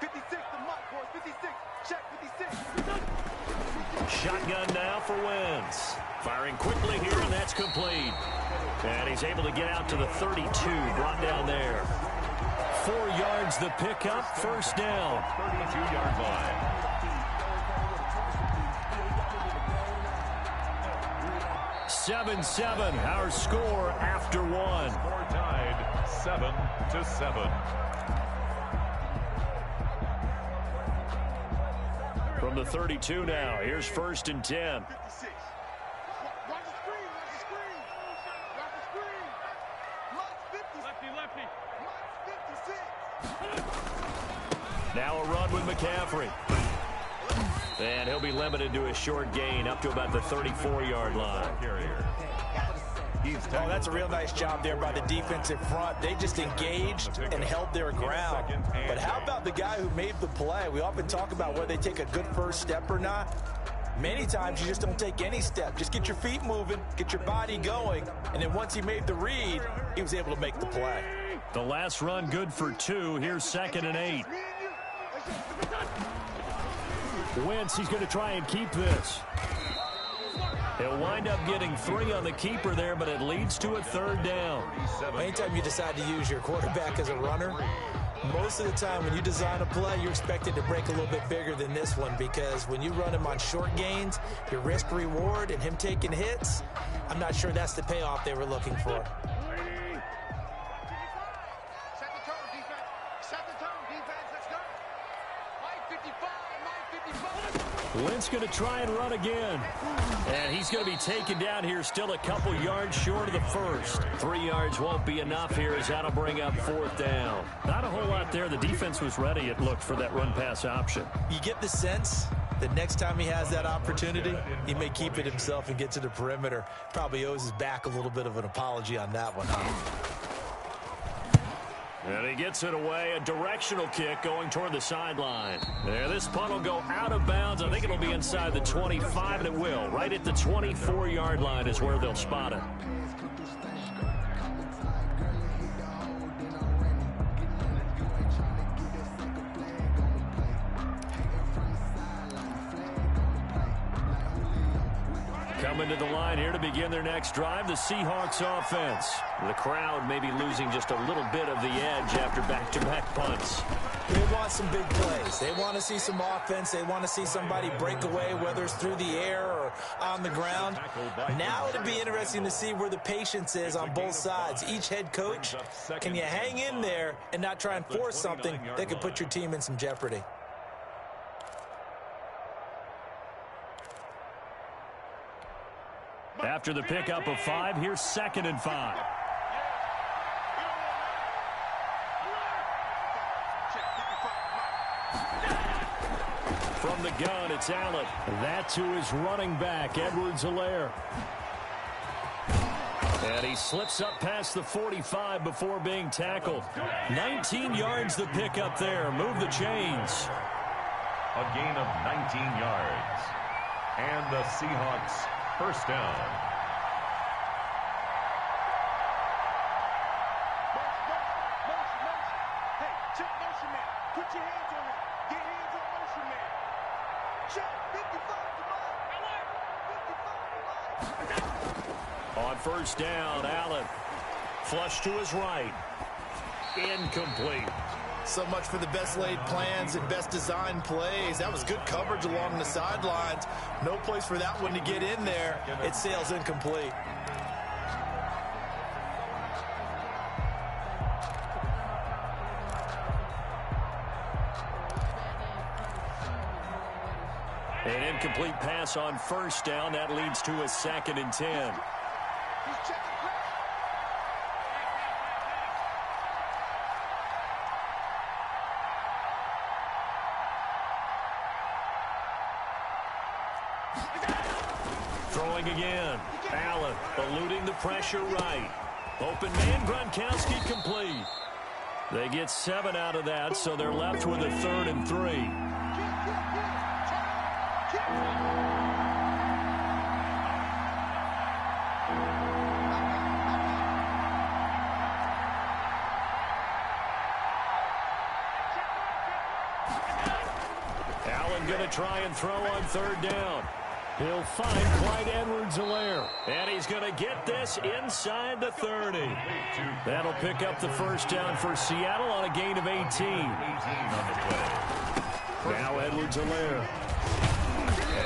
56, the mark, boys. 56. Check 56. Shotgun now for Wentz. Firing quickly here, and that's complete. And he's able to get out to the 32, brought down there. 4 yards the pickup, first down. 32-yard line. 7-7, our score after one. Score tied 7-7. From the 32 now, here's 1st and 10. Now a run with McCaffrey. And he'll be limited to a short gain up to about the 34-yard line. Oh, that's a real nice job there by the defensive front. They just engaged and held their ground. But how about the guy who made the play? We often talk about whether they take a good first step or not. Many times you just don't take any step. Just get your feet moving, get your body going, and then once he made the read, he was able to make the play. The last run good for 2. Here's 2nd and 8. Wentz, he's going to try and keep this. He'll wind up getting 3 on the keeper there, but it leads to a 3rd down. Anytime you decide to use your quarterback as a runner, most of the time when you design a play, you're expected to break a little bit bigger than this one, because when you run him on short gains, your risk reward and him taking hits, I'm not sure that's the payoff they were looking for. Wentz going to try and run again. And he's going to be taken down here, still a couple yards short of the first. 3 yards won't be enough here, as that'll bring up 4th down. Not a whole lot there. The defense was ready, it looked, for that run-pass option. You get the sense that next time he has that opportunity, he may keep it himself and get to the perimeter. Probably owes his back a little bit of an apology on that one, huh? And he gets it away, a directional kick going toward the sideline. There, this punt will go out of bounds. I think it'll be inside the 25, and it will. Right at the 24-yard line is where they'll spot it. Coming to the line here to begin their next drive, the Seahawks offense. The crowd may be losing just a little bit of the edge after back-to-back punts. They want some big plays. They want to see some offense. They want to see somebody break away, whether it's through the air or on the ground. Now it'll be interesting to see where the patience is on both sides. Each head coach, can you hang in there and not try and force something that could put your team in some jeopardy? After the pickup of 5, here's 2nd and 5. From the gun, it's Allen. That to his running back, Edwards-Helaire. And he slips up past the 45 before being tackled. 19 yards the pickup there. Move the chains. A gain of 19 yards. And the Seahawks first down. Hey, check motion man. Put your hands on it. Get hands on motion man. Check 55 to On first down, Allen. Flush to his right. Incomplete. So much for the best laid plans and best designed plays. That was good coverage along the sidelines. No place for that one to get in there. It sails incomplete. An incomplete pass on first down. That leads to a 2nd and 10. Throwing again. Allen eluding the pressure right. Open man, Gronkowski complete. They get 7 out of that, so they're left with a 3rd and 3. Allen going to try and throw on third down. He'll find Clyde Edwards-Helaire. And he's going to get this inside the 30. That'll pick up the first down for Seattle on a gain of 18. Now Edwards-Helaire.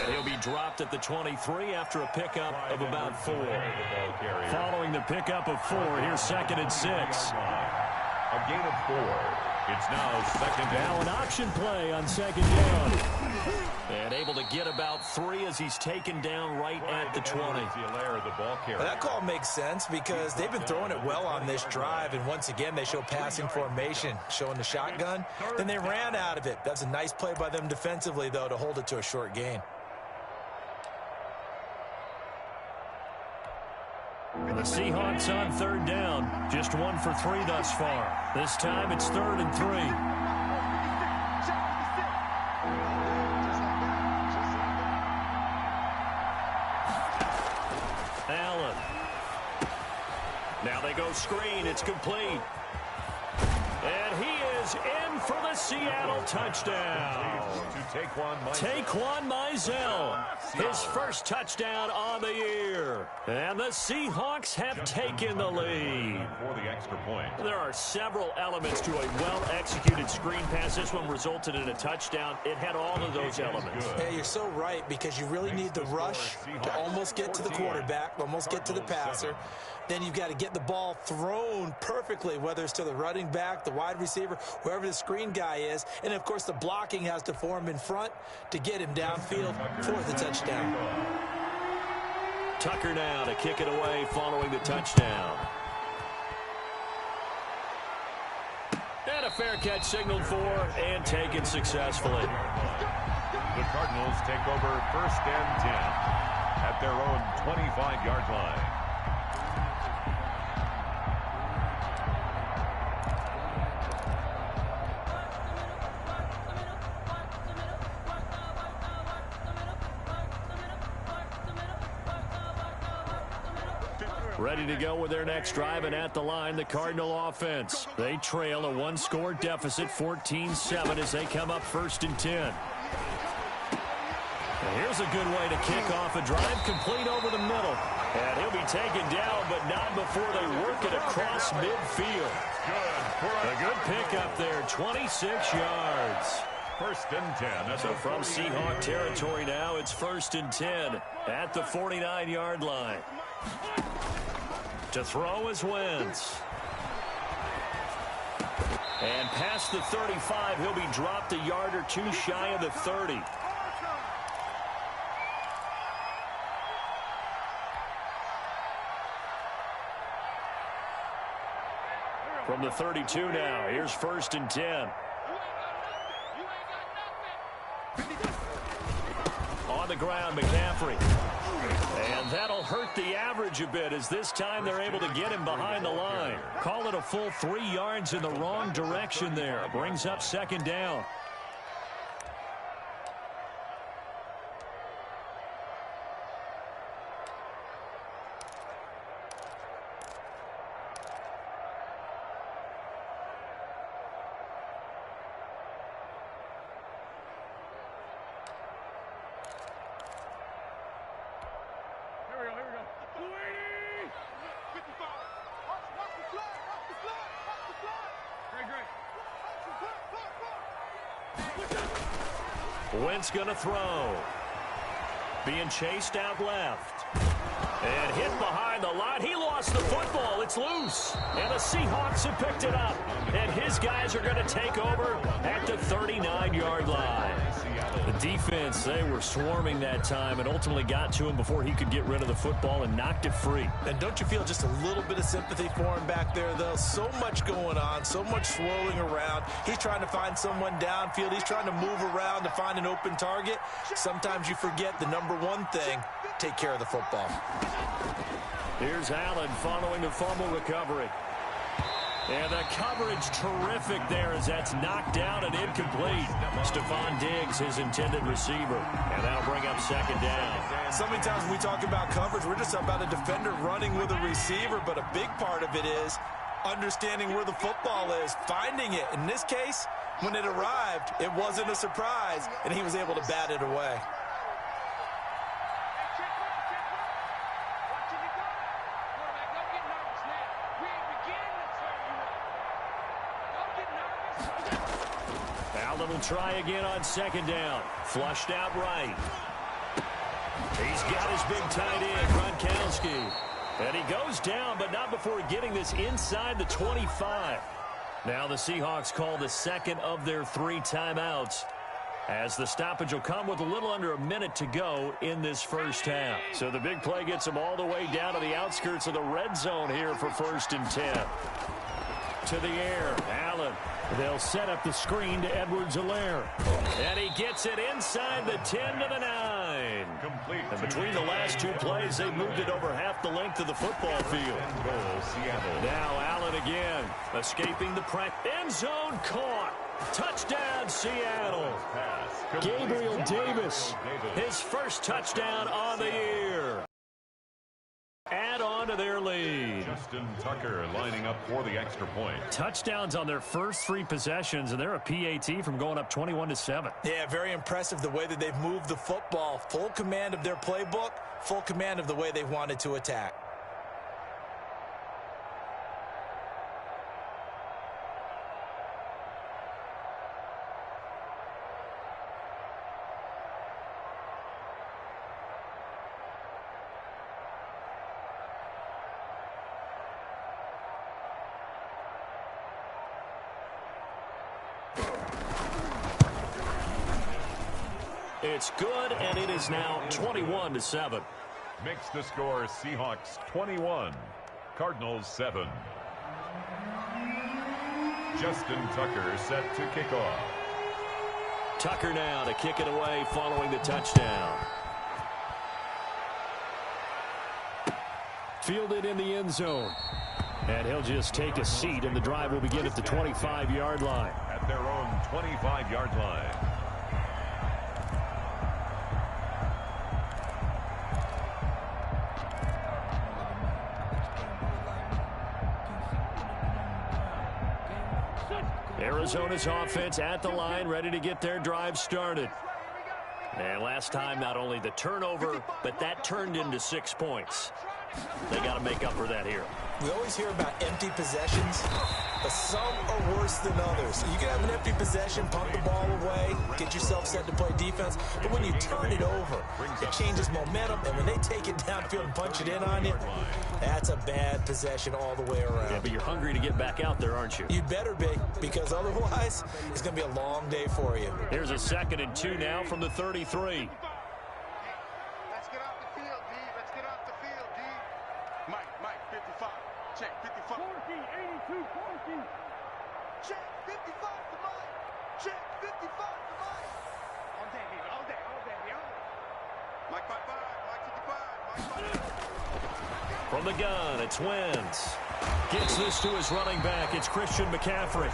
And he'll be dropped at the 23 after a pickup of about 4. Following the pickup of 4, here's 2nd and 6. A gain of 4. It's now second down. Now an option play on 2nd down. And able to get about 3 as he's taken down right at the 20. That call makes sense because they've been throwing it well on this drive, and once again they show passing formation, showing the shotgun. Then they ran out of it. That's a nice play by them defensively, though, to hold it to a short gain. The Seahawks on 3rd down. Just 1 for 3 thus far. This time it's 3rd and 3. Allen. Now they go screen. It's complete. And he is in for the Seattle touchdown. Taquan Mizell, his first touchdown on the year. And the Seahawks have taken the lead. For the extra point. There are several elements to a well-executed screen pass. This one resulted in a touchdown. It had all of those elements. Hey, you're so right, because you really need the rush to almost get to the quarterback, almost get to the passer. Then you've got to get the ball thrown perfectly, whether it's to the running back, the wide receiver, wherever the screen guy is. And, of course, the blocking has to form in front to get him downfield for the touchdown. Tucker now to kick it away following the touchdown. And a fair catch signaled for and taken successfully. The Cardinals take over 1st and 10 at their own 25-yard line. Ready to go with their next drive, and at the line, the Cardinal offense. They trail a 1-score deficit, 14-7, as they come up 1st and 10. And here's a good way to kick off a drive, complete over the middle. And he'll be taken down, but not before they work it across midfield. A good pickup there, 26 yards. 1st and 10. So from Seahawk territory now, it's 1st and 10 at the 49-yard line. To throw is Wentz. And past the 35, he'll be dropped a yard or 2 shy of the 30. From the 32 now, here's 1st and 10. On the ground, McCaffrey. And that'll hurt the average a bit, as this time they're able to get him behind the line. Call it a full 3 yards in the wrong direction there. Brings up 2nd down. Wentz gonna throw. Being chased out left. And hit behind the line. He lost the football. It's loose. And the Seahawks have picked it up. And his guys are going to take over at the 39-yard line. The defense, they were swarming that time and ultimately got to him before he could get rid of the football and knocked it free. And don't you feel just a little bit of sympathy for him back there, though? So much going on, so much swirling around. He's trying to find someone downfield. He's trying to move around to find an open target. Sometimes you forget the number one thing, take care of the football. Here's Allen following the fumble recovery. And the coverage terrific there as that's knocked down and incomplete. Stephon Diggs, his intended receiver. And that'll bring up 2nd down. So many times when we talk about coverage, we're just about a defender running with a receiver, but a big part of it is understanding where the football is, finding it. In this case, When it arrived, it wasn't a surprise, and he was able to bat it away. Allen will try again on second down. Flushed out right. He's got his big tight end, Gronkowski. And he goes down, but not before getting this inside the 25. Now the Seahawks call the second of their 3 timeouts, as the stoppage will come with a little under a minute to go in this first half. So the big play gets them all the way down to the outskirts of the red zone here for 1st and 10. To the air, Allen. They'll set up the screen to Edwards-Helaire. And he gets it inside the 10 to the 9. And between the last 2 plays, they moved it over half the length of the football field. Now Allen again, escaping the press. End zone caught. Touchdown, Seattle. Gabriel Davis, his first touchdown on the year. Add on to their lead. Justin Tucker lining up for the extra point. Touchdowns on their first 3 possessions, and they're a PAT from going up 21-7. Yeah, very impressive the way that they've moved the football. Full command of their playbook, full command of the way they wanted to attack. It's good, and it is now 21-7. Makes the score Seahawks 21, Cardinals 7. Justin Tucker set to kick off. Tucker now to kick it away following the touchdown. Fielded in the end zone. And he'll just take a seat, and the drive will begin at the 25-yard line. At their own 25-yard line. Arizona's offense at the line, ready to get their drive started. And last time, not only the turnover, but that turned into 6 points. They got to make up for that here. We always hear about empty possessions, but some are worse than others. You can have an empty possession, pump the ball away, get yourself set to play defense, but when you turn it over, it changes momentum, and when they take it downfield and punch it in on you, that's a bad possession all the way around. Yeah, but you're hungry to get back out there, aren't you? You better be, because otherwise, it's going to be a long day for you. Here's a 2nd and 2 now from the 33. Let's get off the field, D. Let's get off the field, D. Mike, 55. Check, 55. 82, 40. Check, 55 for Mike. Check, 55 for Mike. All day, baby, all day, all day, all day. Mike 55, Mike 55, Mike 55. From the gun, it's Wentz. Gets this to his running back. It's Christian McCaffrey.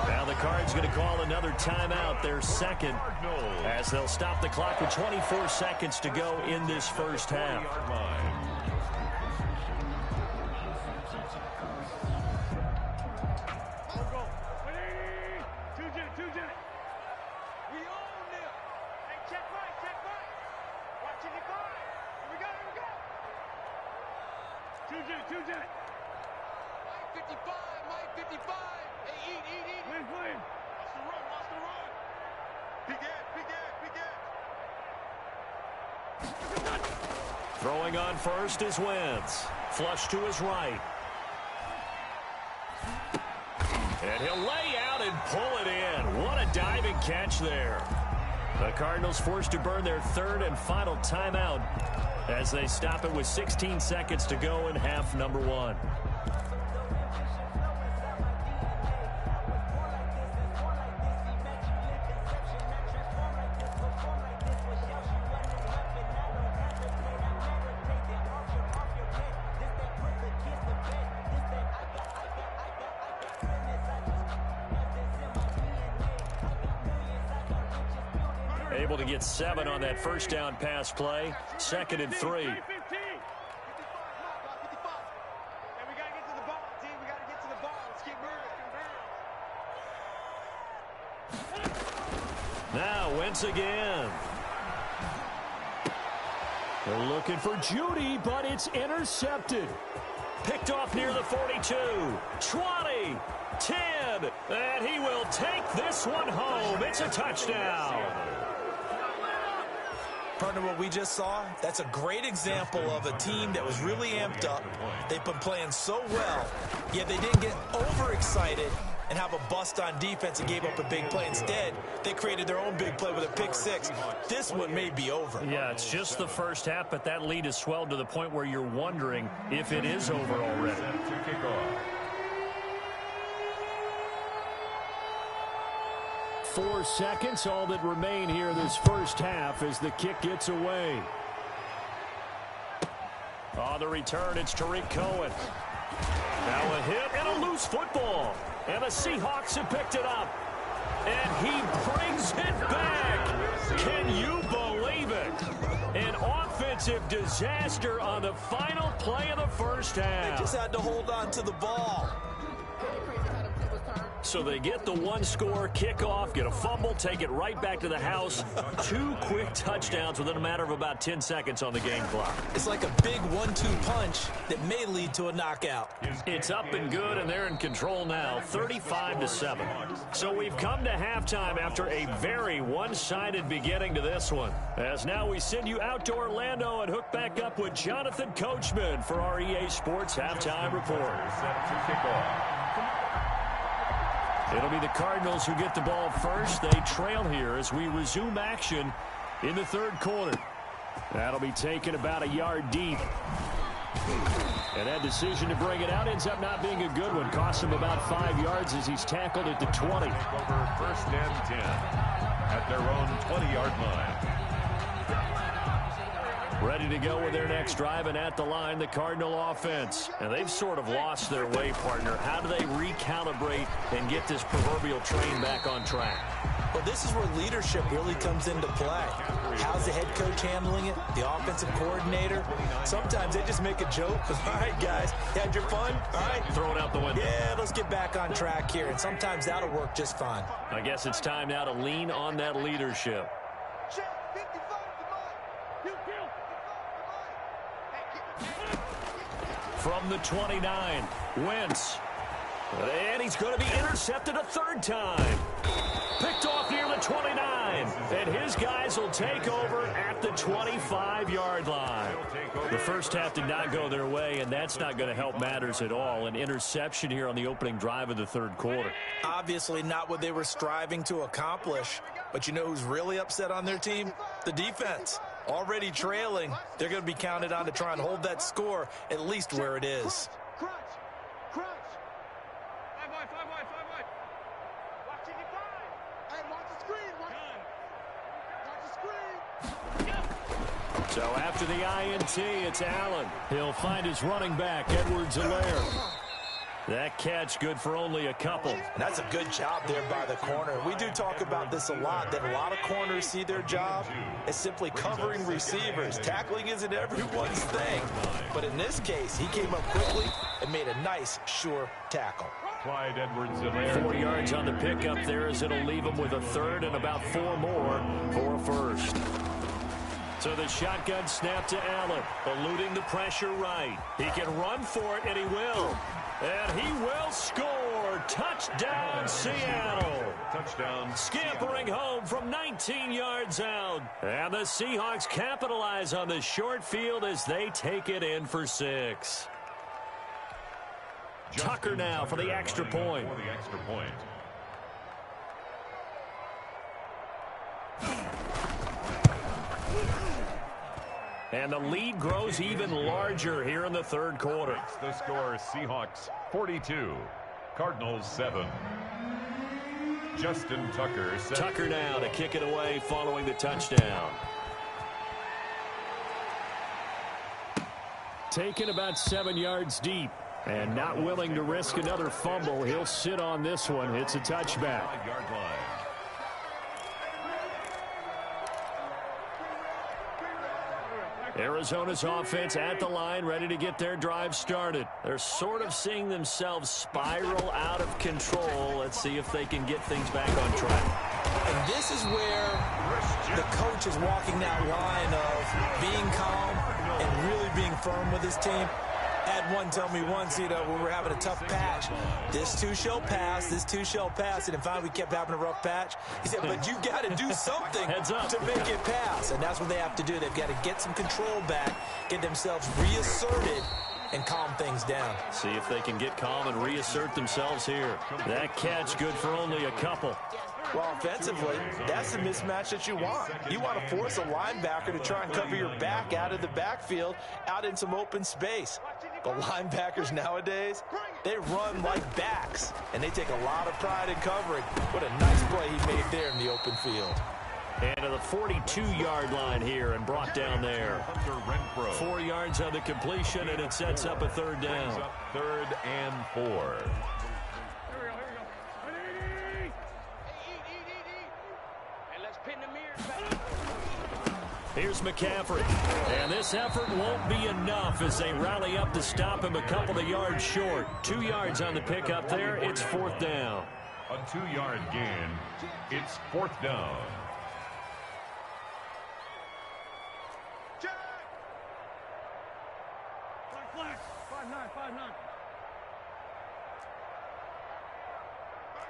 Now the Cards going to call another timeout, their 2nd, as they'll stop the clock with 24 seconds to go in this first half. Throwing on first is Wentz. Flush to his right. And he'll lay out and pull it in. What a diving catch there. The Cardinals forced to burn their 3rd and final timeout as they stop it with 16 seconds to go in half number 1. Able to get 7 on that first down pass play. 2nd and 3. Now Wentz again. They're looking for Judy, but it's intercepted. Picked off near the 42, 20, 10, and he will take this one home. It's a touchdown. Partner, what we just saw, that's a great example of a team that was really amped up. They've been playing so well, yet they didn't get overexcited and have a bust on defense and gave up a big play. Instead, they created their own big play with a pick six. This one may be over. Yeah, it's just the first half, but that lead has swelled to the point where you're wondering if it is over already. 4 seconds, all that remain here this first half as the kick gets away. On the return, it's Tariq Cohen. Now a hit and a loose football. And the Seahawks have picked it up. And he brings it back. Can you believe it? An offensive disaster on the final play of the first half. They just had to hold on to the ball. So they get the one-score kickoff, get a fumble, take it right back to the house. 2 quick touchdowns within a matter of about 10 seconds on the game clock. It's like a big 1-2 punch that may lead to a knockout. It's up and good, and they're in control now, 35-7. So we've come to halftime after a very one-sided beginning to this one. As now we send you out to Orlando and hook back up with Jonathan Coachman for our EA Sports Halftime Report. It'll be the Cardinals who get the ball first. They trail here as we resume action in the third quarter. That'll be taken about a yard deep. And that decision to bring it out ends up not being a good one. Costs him about 5 yards as he's tackled at the 20. Over first and 10 at their own 20-yard line. Ready to go with their next drive, and at the line, the Cardinal offense. And they've sort of lost their way, partner. How do they recalibrate and get this proverbial train back on track? Well, this is where leadership really comes into play. How's the head coach handling it? The offensive coordinator? Sometimes they just make a joke. All right, guys, you had your fun? All right. Throw it out the window. Yeah, let's get back on track here. And sometimes that'll work just fine. I guess it's time now to lean on that leadership. From the 29, Wentz. And he's going to be intercepted a third time. Picked off near the 29. And his guys will take over at the 25-yard line. The first half did not go their way, and that's not going to help matters at all. An interception here on the opening drive of the third quarter. Obviously not what they were striving to accomplish. But you know who's really upset on their team? The defense. Already trailing, they're going to be counted on to try and hold that score at least where it is. Crunch. 5 wide. Watching it by. Hey, watch the screen. Watch the screen. So after the INT, it's Allen. He'll find his running back, Edwards-Helaire. That catch good for only a couple. And that's a good job there by the corner. We do talk about this a lot, that a lot of corners see their job as simply covering receivers. Tackling isn't everyone's thing. But in this case, he came up quickly and made a nice, sure tackle. Clyde Edwards-Helaire. 4 yards on the pickup there as it'll leave him with a third and about 4 more for a first. So the shotgun snap to Allen, eluding the pressure right. He can run for it, and he will. And he will score. Touchdown, Seattle. Touchdown. Scampering home from 19 yards out. And the Seahawks capitalize on the short field as they take it in for 6. Tucker now for the extra point. And the lead grows even larger here in the third quarter. The score, Seahawks 42, Cardinals 7. Justin Tucker. Tucker now to kick it away following the touchdown. Taken about 7 yards deep. And not willing to risk another fumble. He'll sit on this one. It's a touchback. 5-yard line. Arizona's offense at the line, ready to get their drive started. They're sort of seeing themselves spiral out of control. Let's see if they can get things back on track. And this is where the coach is walking that line of being calm and really being firm with his team. Had one tell me once, when we were having a tough patch, this too shall pass, this too shall pass. And finally we kept having a rough patch. He said, but you got to do something to make it pass. And that's what they have to do. They've got to get some control back, get themselves reasserted, and calm things down. See if they can get calm and reassert themselves here. That catch good for only a couple. Well, offensively, that's the mismatch that you want. You want to force a linebacker to try and cover your back out of the backfield, out in some open space. But linebackers nowadays, they run like backs, and they take a lot of pride in covering. What a nice play he made there in the open field. And to the 42-yard line here and brought down there. 4 yards on the completion, and it sets up a third down. 3rd and 4. Here's McCaffrey. And this effort won't be enough as they rally up to stop him a couple of yards short. 2 yards on the pickup there. It's 4th down. A 2-yard gain. It's 4th down. Flag. 5-9.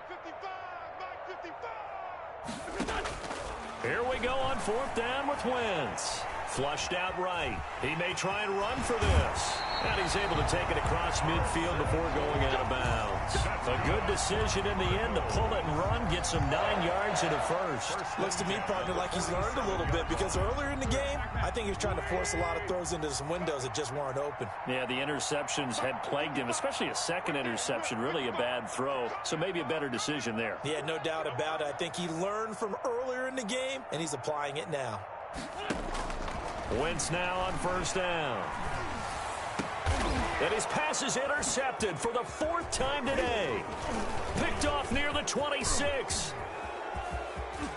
55. Here we go on 4th down with Wentz. Flushed out right. He may try and run for this. And he's able to take it across midfield before going out of bounds. A good decision in the end to pull it and run, get some 9 yards and a first. Looks to me, partner, like he's learned a little bit because earlier in the game, I think he was trying to force a lot of throws into some windows that just weren't open. Yeah, the interceptions had plagued him, especially a second interception, really a bad throw. So maybe a better decision there. Yeah, no doubt about it. I think he learned from earlier in the game, and he's applying it now. Wentz now on 1st down. And his pass is intercepted for the 4th time today. Picked off near the 26.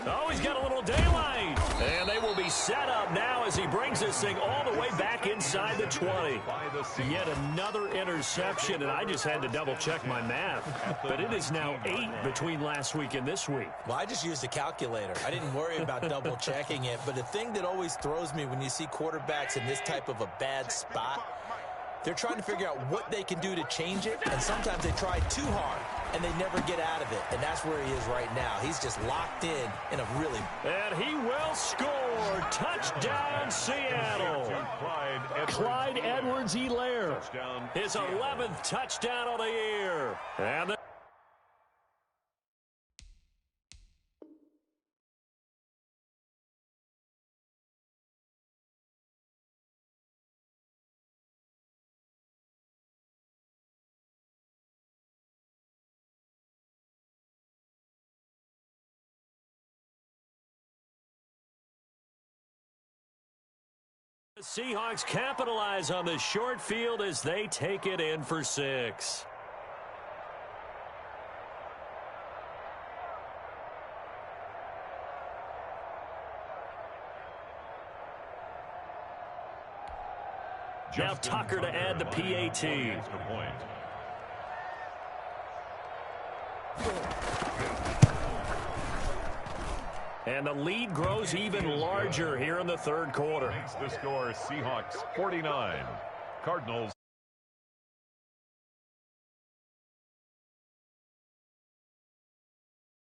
Oh, he's got a little daylight. And they will be set up now as he brings this thing all the way back inside the 20. Yet another interception, and I just had to double-check my math. But it is now 8 between last week and this week. Well, I just used a calculator. I didn't worry about double-checking it. But the thing that always throws me when you see quarterbacks in this type of a bad spot, they're trying to figure out what they can do to change it, and sometimes they try too hard, and they never get out of it, and that's where he is right now. He's just locked in a really... And he will score. Touchdown, Seattle. Clyde Edwards-Helaire. His 11th touchdown of the year. And the Seahawks capitalize on the short field as they take it in for 6. Now Tucker to add the PAT. And the lead grows even larger here in the 3rd quarter. The score, Seahawks 49, Cardinals